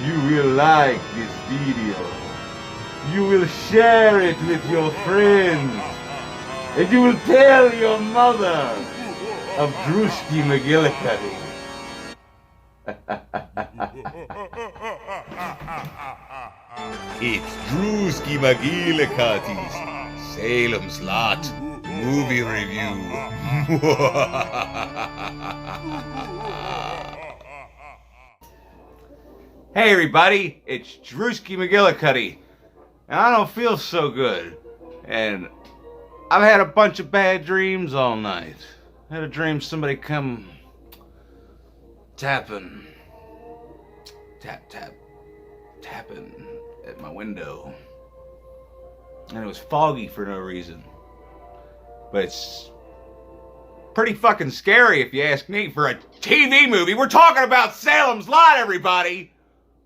you will like this video. You will share it with your friends. And you will tell your mother of Drewski McGillicuddy. It's Drewski McGillicuddy's Salem's Lot movie review. Hey everybody, it's Drewski McGillicuddy, and I don't feel so good, and I've had a bunch of bad dreams all night. I had a dream somebody come tapping at my window, and it was foggy for no reason, but it's pretty fucking scary if you ask me for a TV movie. We're talking about Salem's Lot, everybody.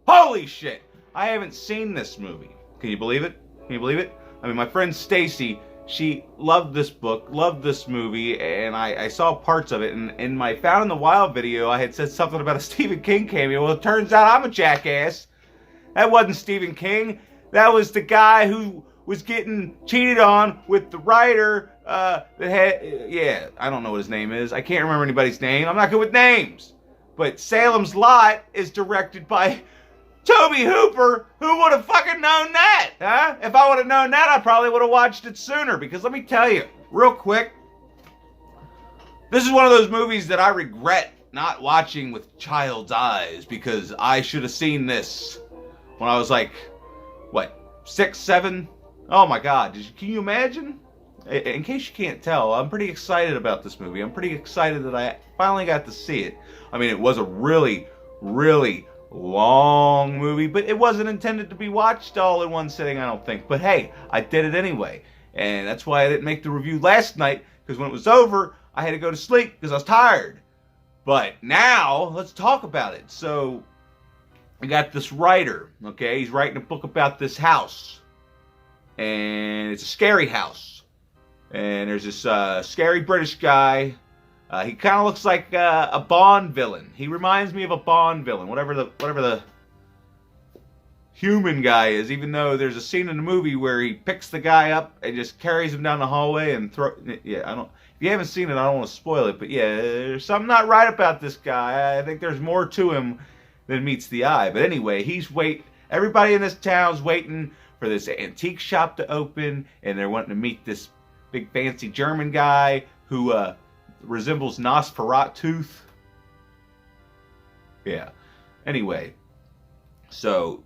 Holy shit! I haven't seen this movie. Can you believe it? Can you believe it? I mean, my friend Stacy, she loved this book, loved this movie, and I saw parts of it. And in my Found in the Wild video, I had said something about a Stephen King cameo. Well, it turns out I'm a jackass. That wasn't Stephen King. That was the guy who was getting cheated on with the writer that had, yeah, I don't know what his name is. I can't remember anybody's name. I'm not good with names. But Salem's Lot is directed by Toby Hooper. Who would have fucking known that, huh? If I would have known that, I probably would have watched it sooner. Because let me tell you, real quick, this is one of those movies that I regret not watching with child's eyes, because I should have seen this when I was like, what, 6, 7? Oh my God, can you imagine? In case you can't tell, I'm pretty excited about this movie. I'm pretty excited that I finally got to see it. I mean, it was a really, really long movie, but it wasn't intended to be watched all in one sitting, I don't think. But hey, I did it anyway, and that's why I didn't make the review last night, because when it was over, I had to go to sleep because I was tired. But now, let's talk about it. So, I got this writer, okay? He's writing a book about this house, and it's a scary house. And there's this scary British guy. He kind of looks like a Bond villain. He reminds me of a Bond villain, whatever the human guy is. Even though there's a scene in the movie where he picks the guy up and just carries him down the hallway and yeah, I don't. If you haven't seen it, I don't want to spoil it. But yeah, there's something not right about this guy. I think there's more to him than meets the eye. But anyway, everybody in this town's waiting for this antique shop to open, and they're wanting to meet this big fancy German guy who resembles Nosferatu. Yeah. Anyway, so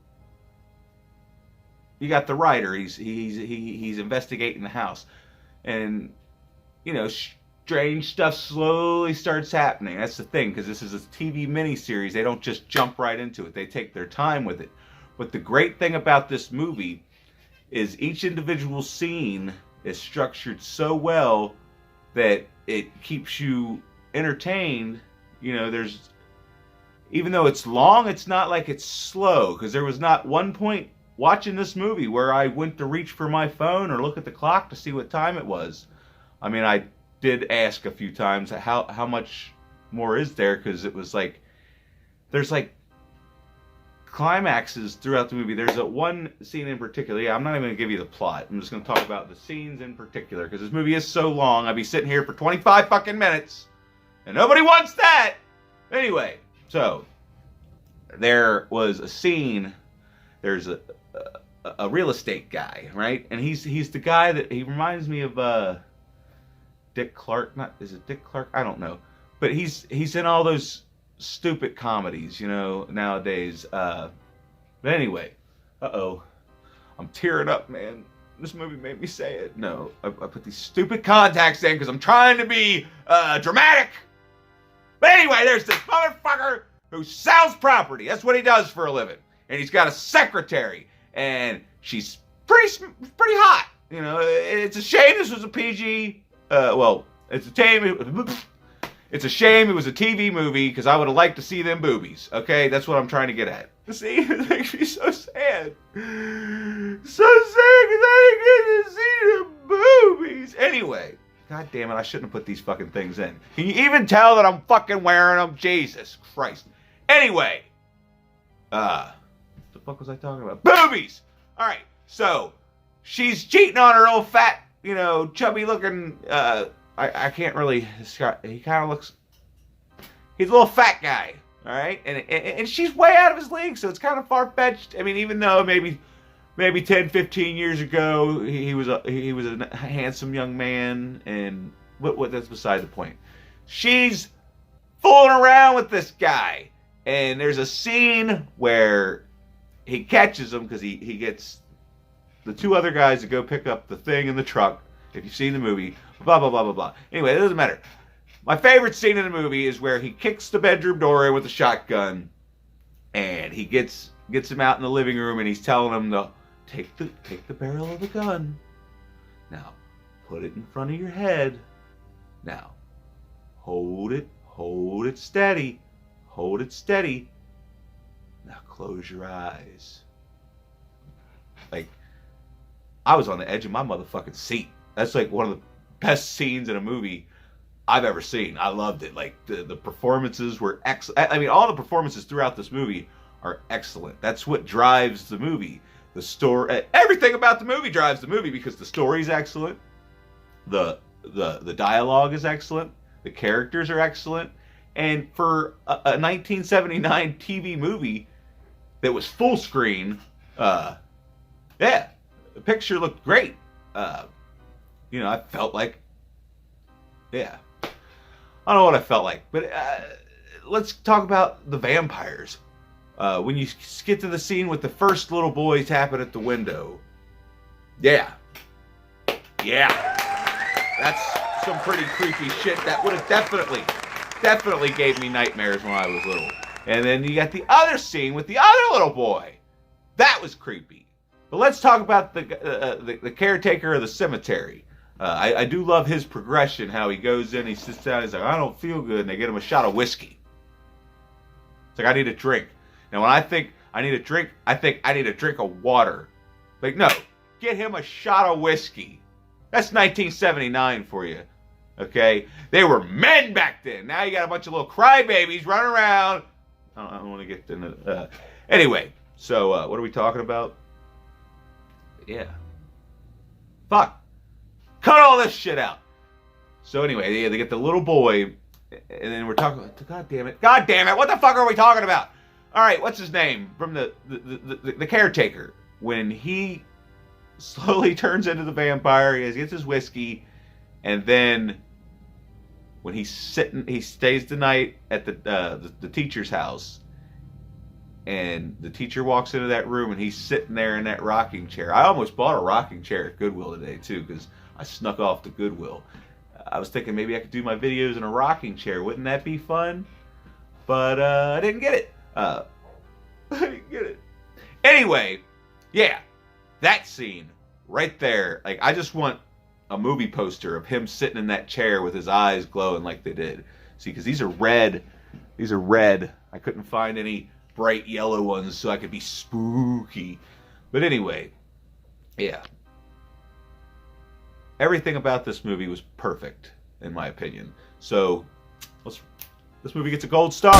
you got the writer. He's investigating the house, and you know, strange stuff slowly starts happening. That's the thing, because this is a TV miniseries. They don't just jump right into it. They take their time with it. But the great thing about this movie is each individual scene is structured so well that it keeps you entertained. You know, even though it's long, it's not like it's slow, because there was not one point watching this movie where I went to reach for my phone or look at the clock to see what time it was. I mean, I did ask a few times how much more is there, because it was like, there's like climaxes throughout the movie. There's one scene in particular. Yeah, I'm not even going to give you the plot. I'm just going to talk about the scenes in particular, because this movie is so long. I'd be sitting here for 25 fucking minutes, and nobody wants that. Anyway, so there was a scene. There's a real estate guy, right? And he's the guy that he reminds me of Dick Clark. Is it Dick Clark? I don't know. But he's in all those stupid comedies, you know, nowadays. But anyway, I'm tearing up, man. This movie made me say it. No, I put these stupid contacts in because I'm trying to be dramatic. But anyway, there's this motherfucker who sells property. That's what he does for a living. And he's got a secretary, and she's pretty hot. You know, it's a shame this was a PG. It's a shame it was a TV movie, because I would have liked to see them boobies. Okay, that's what I'm trying to get at. See, it makes me so sad. So sad because I didn't get to see the boobies. Anyway, God damn it, I shouldn't have put these fucking things in. Can you even tell that I'm fucking wearing them? Jesus Christ. Anyway, fuck was I talking about? Boobies! Alright, so, she's cheating on her old fat, chubby looking, I can't really describe, he kind of looks, he's a little fat guy, alright? And she's way out of his league, so it's kind of far-fetched. I mean, even though maybe 10, 15 years ago, he was a handsome young man, and what that's beside the point. She's fooling around with this guy, and there's a scene where he catches him because he gets the two other guys to go pick up the thing in the truck. If you've seen the movie, blah, blah, blah, blah, blah. Anyway, it doesn't matter. My favorite scene in the movie is where he kicks the bedroom door in with a shotgun, and he gets him out in the living room, and he's telling him to take the barrel of the gun. Now, put it in front of your head. Now, hold it steady. Hold it steady. Now close your eyes. Like, I was on the edge of my motherfucking seat. That's like one of the best scenes in a movie I've ever seen. I loved it. Like, the performances were excellent. I mean, all the performances throughout this movie are excellent. That's what drives the movie. The story, everything about the movie drives the movie because the story's excellent. The dialogue is excellent. The characters are excellent. And for a 1979 TV movie that was full screen, the picture looked great. I felt like, I don't know what I felt like, but let's talk about the vampires. When you get to the scene with the first little boy tapping at the window, that's some pretty creepy shit. That would have definitely gave me nightmares when I was little. And then you got the other scene with the other little boy. That was creepy. But let's talk about the caretaker of the cemetery. I do love his progression, how he goes in, he sits down, he's like, I don't feel good, and they get him a shot of whiskey. It's like, I need a drink. Now, when I think I need a drink, I think I need a drink of water. Like, no, get him a shot of whiskey. That's 1979 for you, okay? They were men back then. Now you got a bunch of little crybabies running around. I don't want to get into anyway, so what are we talking about? Yeah. Fuck. Cut all this shit out. So anyway, they get the little boy, and then we're talking about, God damn it, what the fuck are we talking about? All right, what's his name? From the caretaker. When he slowly turns into the vampire, he gets his whiskey, and then when he stays the night at the teacher's house, and the teacher walks into that room, and he's sitting there in that rocking chair. I almost bought a rocking chair at Goodwill today too, because I snuck off to Goodwill. I was thinking maybe I could do my videos in a rocking chair. Wouldn't that be fun? But I didn't get it. I didn't get it. Anyway, that scene right there. Like, I just want a movie poster of him sitting in that chair with his eyes glowing like they did. See, because these are red. These are red. I couldn't find any bright yellow ones so I could be spooky. But anyway, everything about this movie was perfect, in my opinion. So, this movie gets a gold star.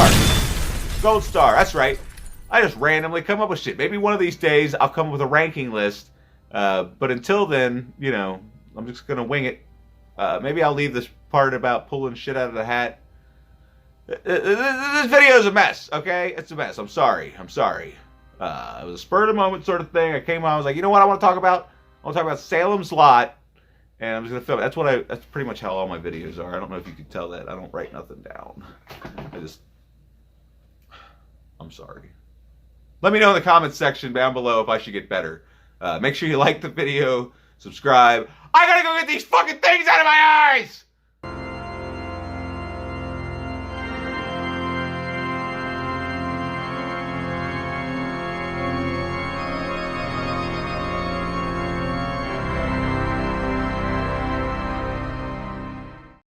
Gold star, that's right. I just randomly come up with shit. Maybe one of these days I'll come up with a ranking list. But until then, I'm just going to wing it. Maybe I'll leave this part about pulling shit out of the hat. This video is a mess, okay? It's a mess. I'm sorry. It was a spur of the moment sort of thing. I came on, I was like, you know what I want to talk about? I want to talk about Salem's Lot. And I'm just going to film it. That's pretty much how all my videos are. I don't know if you can tell that. I don't write nothing down. I'm sorry. Let me know in the comments section down below if I should get better. Make sure you like the video, subscribe. I gotta go get these fucking things out of my eyes!